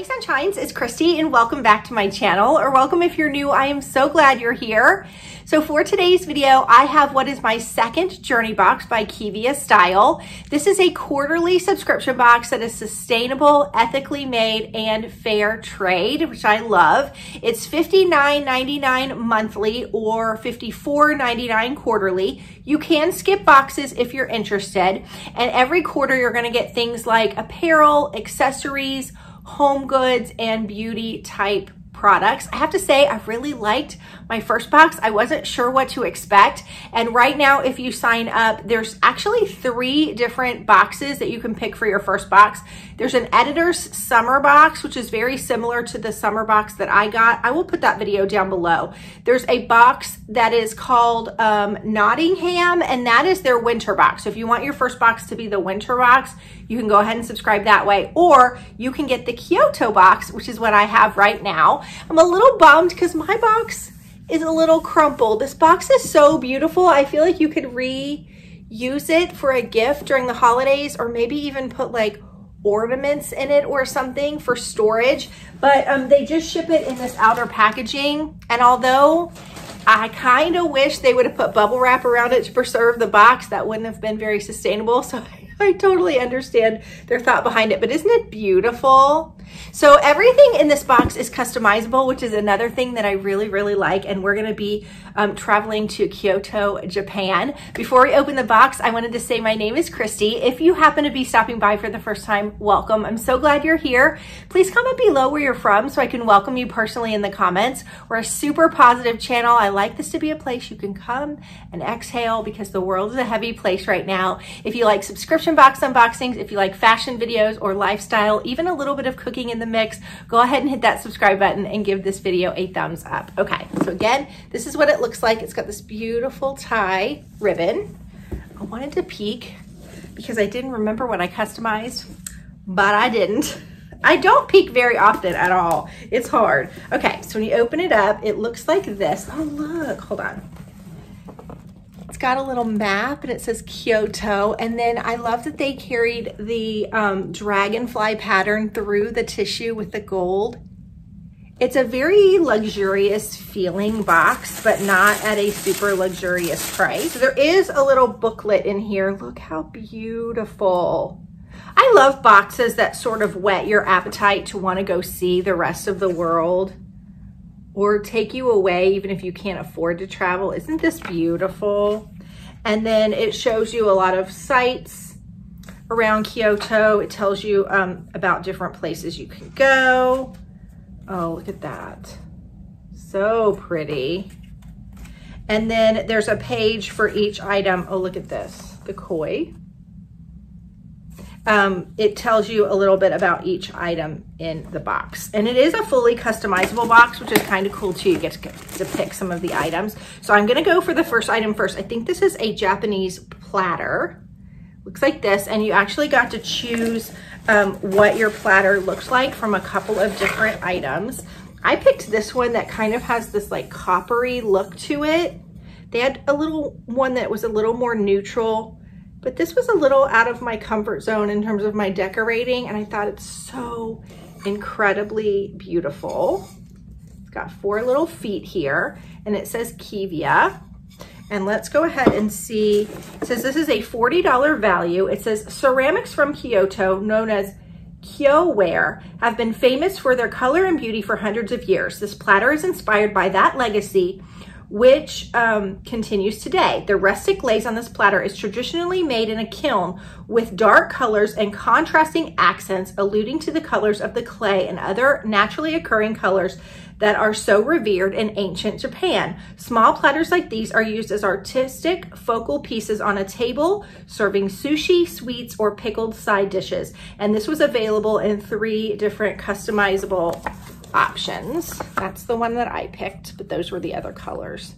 Sunshines, it's Kristy and welcome back to my channel, or welcome if you're new. I am so glad you're here. So for today's video, I have what is my second Journeebox by Kevia style. This is a quarterly subscription box that is sustainable, ethically made, and fair trade, which I love. It's $59.99 monthly or $54.99 quarterly. You can skip boxes if you're interested. And every quarter you're gonna get things like apparel, accessories, home goods, and beauty type products. I have to say, I really liked my first box. I wasn't sure what to expect. And right now, if you sign up, there's actually 3 different boxes that you can pick for your first box. There's an editor's summer box, which is very similar to the summer box that I got. I will put that video down below. There's a box that is called Nottingham, and that is their winter box. So if you want your first box to be the winter box, you can go ahead and subscribe that way, or you can get the Kyoto box, which is what I have right now. I'm a little bummed because my box is a little crumpled. This box is so beautiful. I feel like you could reuse it for a gift during the holidays, or maybe even put like ornaments in it or something for storage. But they just ship it in this outer packaging. And although I kind of wish they would have put bubble wrap around it to preserve the box, that wouldn't have been very sustainable. So I totally understand their thought behind it, but isn't it beautiful? So everything in this box is customizable, which is another thing that I really, really like. And we're gonna be traveling to Kyoto, Japan. Before we open the box, I wanted to say my name is Kristy. If you happen to be stopping by for the first time, welcome. I'm so glad you're here. Please comment below where you're from so I can welcome you personally in the comments. We're a super positive channel. I like this to be a place you can come and exhale because the world is a heavy place right now. If you like subscription box unboxings, if you like fashion videos or lifestyle, even a little bit of cooking in the mix, go ahead and hit that subscribe button and give this video a thumbs up. Okay, so again, this is what it looks like. It's got this beautiful tie ribbon. I wanted to peek because I didn't remember what I customized, but I didn't. I don't peek very often at all. It's hard. Okay, so when you open it up, it looks like this. Oh, look, hold on. It's got a little map and it says Kyoto. And then I love that they carried the dragonfly pattern through the tissue with the gold. It's a very luxurious feeling box, but not at a super luxurious price. There is a little booklet in here. Look how beautiful. I love boxes that sort of whet your appetite to want to go see the rest of the world or take you away even if you can't afford to travel. Isn't this beautiful? And then it shows you a lot of sites around Kyoto. It tells you about different places you can go. Oh, look at that. So pretty. And then there's a page for each item. Oh, look at this, the koi. It tells you a little bit about each item in the box. And it is a fully customizable box, which is kind of cool too. You get to pick some of the items. So I'm gonna go for the first item first. I think this is a Japanese platter. Looks like this, and you actually got to choose what your platter looks like from a couple of different items. I picked this one that kind of has this like coppery look to it. They had a little one that was a little more neutral, but this was a little out of my comfort zone in terms of my decorating, and I thought it's so incredibly beautiful. It's got 4 little feet here, and it says Kevia. And let's go ahead and see. It says this is a $40 value. It says ceramics from Kyoto, known as Kyoware, have been famous for their color and beauty for hundreds of years. This platter is inspired by that legacy, which continues today. The rustic glaze on this platter is traditionally made in a kiln with dark colors and contrasting accents, alluding to the colors of the clay and other naturally occurring colors that are so revered in ancient Japan. Small platters like these are used as artistic focal pieces on a table, serving sushi, sweets, or pickled side dishes. And this was available in 3 different customizable options. That's the one that I picked, but those were the other colors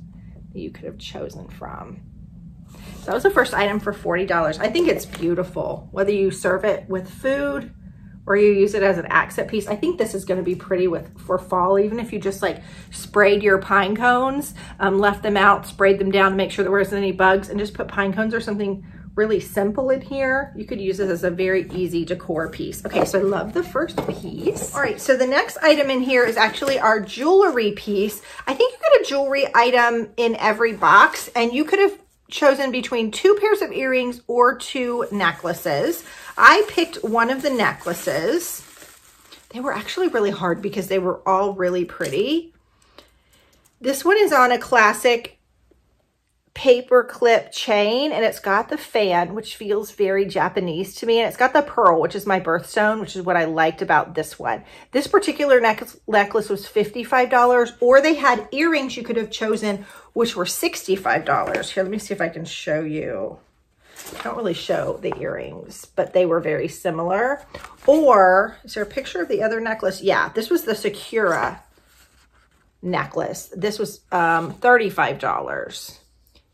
that you could have chosen from. So that was the first item for $40. I think it's beautiful, whether you serve it with food or you use it as an accent piece. I think this is gonna be pretty for fall, even if you just like sprayed your pine cones, left them out, sprayed them down to make sure there wasn't any bugs, and just put pine cones or something really simple in here. You could use this as a very easy decor piece. Okay, so I love the first piece. All right, so the next item in here is actually our jewelry piece. I think you get a jewelry item in every box, and you could have chosen between 2 pairs of earrings or 2 necklaces. I picked one of the necklaces. They were actually really hard because they were all really pretty. This one is on a classic paper clip chain, and it's got the fan, which feels very Japanese to me, and it's got the pearl, which is my birthstone, which is what I liked about this one. This particular necklace was $55, or they had earrings you could have chosen, which were $65. Here, let me see if I can show you. I don't really show the earrings, but they were very similar. Or, is there a picture of the other necklace? Yeah, this was the Sakura necklace. This was $35.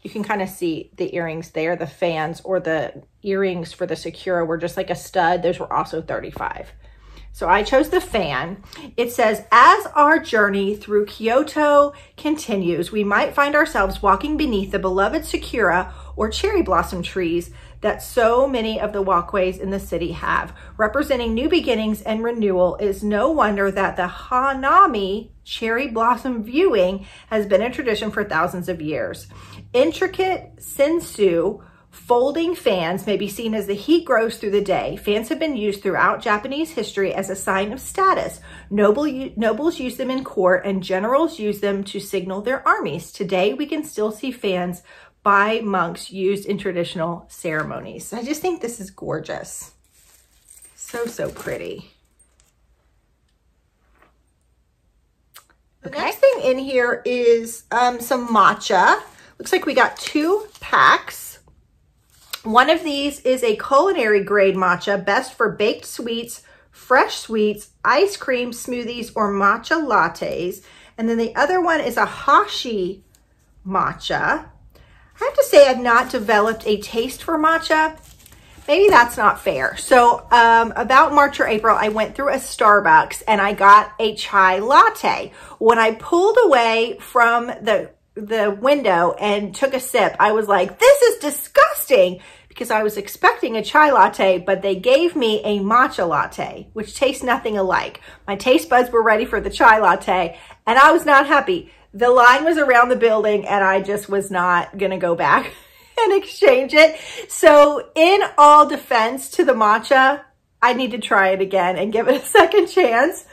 You can kind of see the earrings there, the fans, or the earrings for the Sakura were just like a stud. Those were also $35. So I chose the fan. It says, as our journey through Kyoto continues, we might find ourselves walking beneath the beloved Sakura or cherry blossom trees that so many of the walkways in the city have. Representing new beginnings and renewal, it is no wonder that the Hanami cherry blossom viewing has been a tradition for thousands of years. Intricate sensu folding fans may be seen as the heat grows through the day. Fans have been used throughout Japanese history as a sign of status. Nobles use them in court, and generals use them to signal their armies. Today, we can still see fans by monks used in traditional ceremonies. I just think this is gorgeous. So, so pretty. The next thing in here is some matcha. Looks like we got 2 packs. One of these is a culinary grade matcha, best for baked sweets, fresh sweets, ice cream, smoothies, or matcha lattes. And then the other one is a hashi matcha. I have to say I've not developed a taste for matcha. Maybe that's not fair. So about March or April, I went through a Starbucks and I got a chai latte. When I pulled away from the window and took a sip, I was like, this is disgusting, because I was expecting a chai latte, but they gave me a matcha latte, which tastes nothing alike. My taste buds were ready for the chai latte, and I was not happy. The line was around the building, and I just was not gonna go back and exchange it. So in all defense to the matcha, I need to try it again and give it a second chance.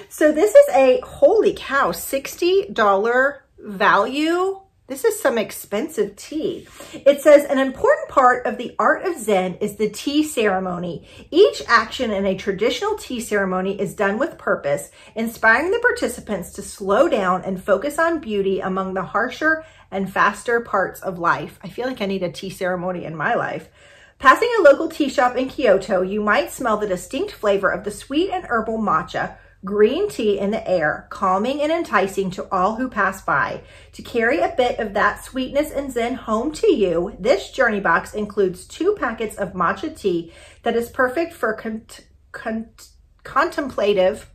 So this is a, holy cow, $60 value. This is some expensive tea. It says, an important part of the art of Zen is the tea ceremony. Each action in a traditional tea ceremony is done with purpose, inspiring the participants to slow down and focus on beauty among the harsher and faster parts of life. I feel like I need a tea ceremony in my life. Passing a local tea shop in Kyoto, you might smell the distinct flavor of the sweet and herbal matcha, green tea in the air, calming and enticing to all who pass by. To carry a bit of that sweetness and zen home to you, this journey box includes 2 packets of matcha tea that is perfect for contemplative,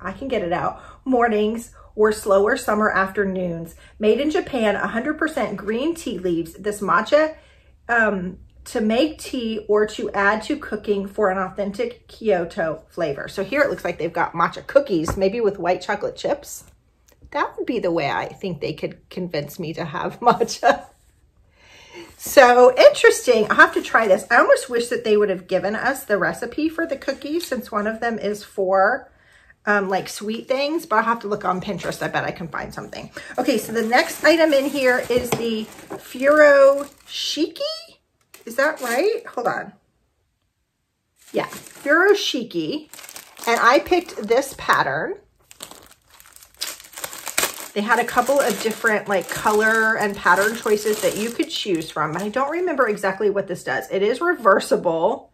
I can get it out, mornings or slower summer afternoons. Made in Japan, 100% green tea leaves. This matcha to make tea or to add to cooking for an authentic Kyoto flavor. So here it looks like they've got matcha cookies, maybe with white chocolate chips. That would be the way I think they could convince me to have matcha. So interesting. I'll have to try this. I almost wish that they would have given us the recipe for the cookies, since one of them is for like sweet things, but I'll have to look on Pinterest. I bet I can find something. Okay, so the next item in here is the Furoshiki. Is that right? Hold on. Yeah, Furoshiki. And I picked this pattern. They had a couple of different like color and pattern choices that you could choose from. I don't remember exactly what this does. It is reversible.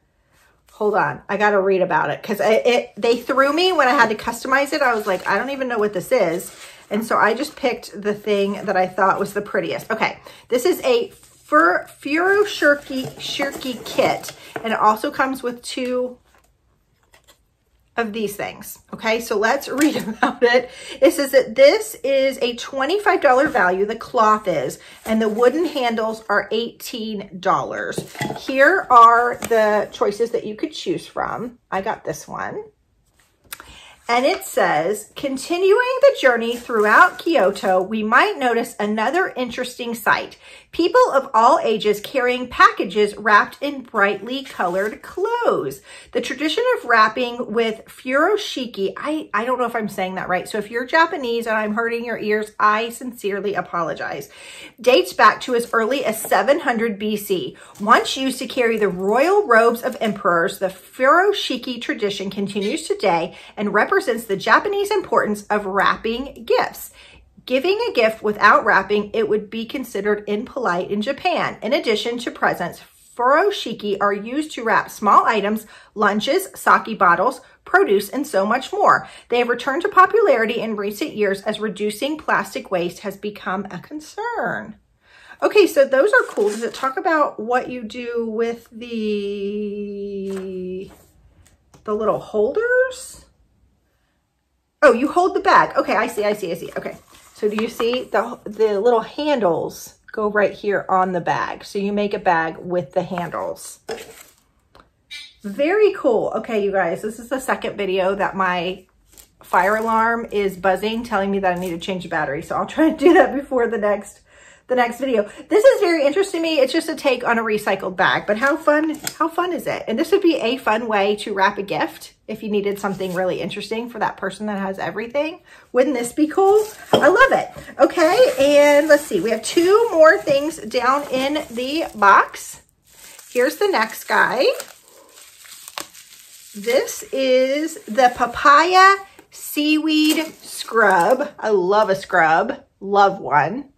Hold on, I gotta read about it, because they threw me when I had to customize it. I was like, I don't even know what this is. And so I just picked the thing that I thought was the prettiest. Okay, this is a Furoshiki kit, and it also comes with 2 of these things. Okay, so let's read about it. It says that this is a $25 value, the cloth is, and the wooden handles are $18. Here are the choices that you could choose from. I got this one. And it says, continuing the journey throughout Kyoto, we might notice another interesting sight. People of all ages carrying packages wrapped in brightly colored clothes. The tradition of wrapping with furoshiki, I don't know if I'm saying that right. So if you're Japanese and I'm hurting your ears, I sincerely apologize. Dates back to as early as 700 BC. Once used to carry the royal robes of emperors, the furoshiki tradition continues today and represents the Japanese importance of wrapping gifts. Giving a gift without wrapping, it would be considered impolite in Japan. In addition to presents, furoshiki are used to wrap small items, lunches, sake bottles, produce, and so much more. They have returned to popularity in recent years as reducing plastic waste has become a concern. Okay, so those are cool. Does it talk about what you do with the little holders? Oh, you hold the bag. Okay, I see. Okay. So do you see the little handles go right here on the bag? So you make a bag with the handles. Very cool. Okay, you guys, this is the second video that my fire alarm is buzzing, telling me that I need to change the battery. So I'll try to do that before the next video. This is very interesting to me. It's just a take on a recycled bag, but how fun is it? And this would be a fun way to wrap a gift if you needed something really interesting for that person that has everything. Wouldn't this be cool? I love it. Okay, and let's see. We have two more things down in the box. Here's the next guy. This is the Papaya Seaweed Scrub. I love a scrub. Love one.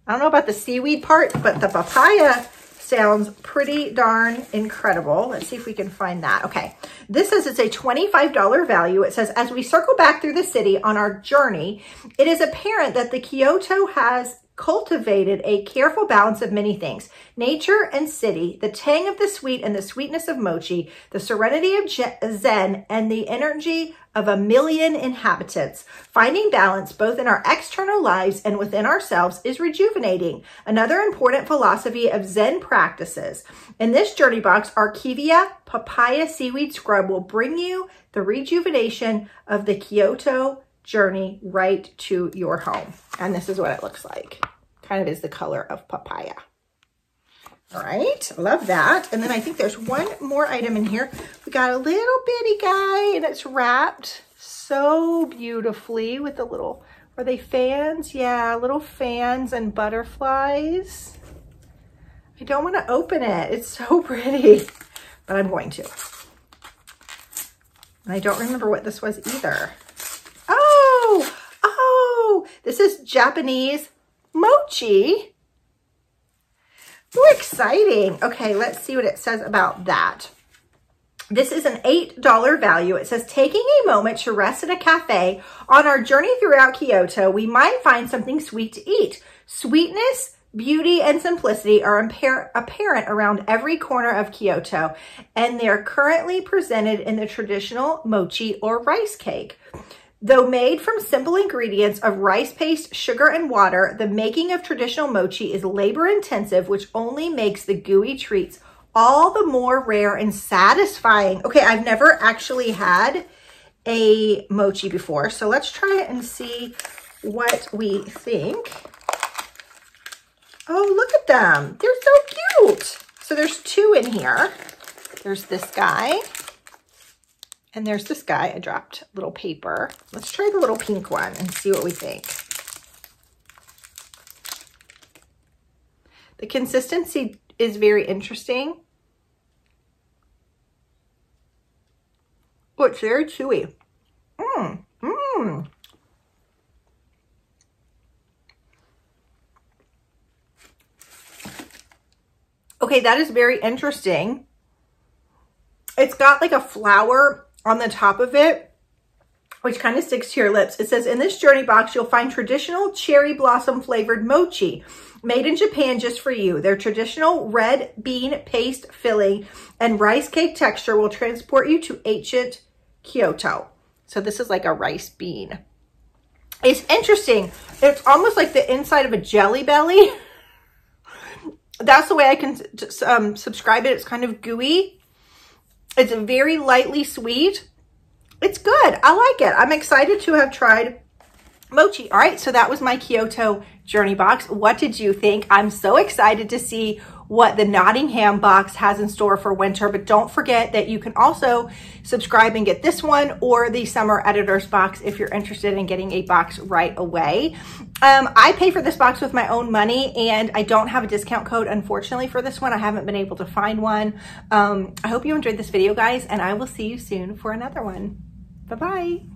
I don't know about the seaweed part, but the papaya sounds pretty darn incredible. Let's see if we can find that. Okay, this says it's a $25 value. It says, as we circle back through the city on our journey, it is apparent that the Kyoto has cultivated a careful balance of many things. Nature and city, the tang of the sweet and the sweetness of mochi, the serenity of zen, and the energy of a million inhabitants. Finding balance both in our external lives and within ourselves is rejuvenating. Another important philosophy of Zen practices. In this journey box, our Kevia Papaya Seaweed Scrub will bring you the rejuvenation of the Kyoto journey right to your home. And this is what it looks like. Kind of is the color of papaya. All right, love that. And then I think there's one more item in here. We got a little bitty guy and it's wrapped so beautifully with the little, are they fans? Yeah, little fans and butterflies. I don't want to open it. It's so pretty, but I'm going to. And I don't remember what this was either. Oh, this is Japanese mochi. Ooh, exciting. Okay, let's see what it says about that. This is an $8 value. It says, taking a moment to rest in a cafe on our journey throughout Kyoto, we might find something sweet to eat. Sweetness, beauty, and simplicity are apparent around every corner of Kyoto, and they're currently presented in the traditional mochi or rice cake. Though made from simple ingredients of rice paste, sugar, and water, the making of traditional mochi is labor-intensive, which only makes the gooey treats all the more rare and satisfying. Okay, I've never actually had a mochi before, so let's try it and see what we think. Oh, look at them. They're so cute. So there's two in here. There's this guy. And there's this guy. I dropped a little paper. Let's try the little pink one and see what we think. The consistency is very interesting. Oh, it's very chewy. Okay, that is very interesting. It's got like a flower on the top of it, which kind of sticks to your lips. It says, in this journey box, you'll find traditional cherry blossom flavored mochi made in Japan just for you. Their traditional red bean paste filling and rice cake texture will transport you to ancient Kyoto. So this is like a rice bean. It's interesting. It's almost like the inside of a Jelly Belly. That's the way I can subscribe it. It's kind of gooey. It's very lightly sweet. It's good. I like it. I'm excited to have tried Mochi. All right, so that was my Kyoto Journeebox. What did you think? I'm so excited to see what the Nottingham box has in store for winter, but don't forget that you can also subscribe and get this one or the summer editor's box if you're interested in getting a box right away. I pay for this box with my own money, and I don't have a discount code, unfortunately, for this one. I haven't been able to find one. I hope you enjoyed this video, guys, and I will see you soon for another one. Bye-bye.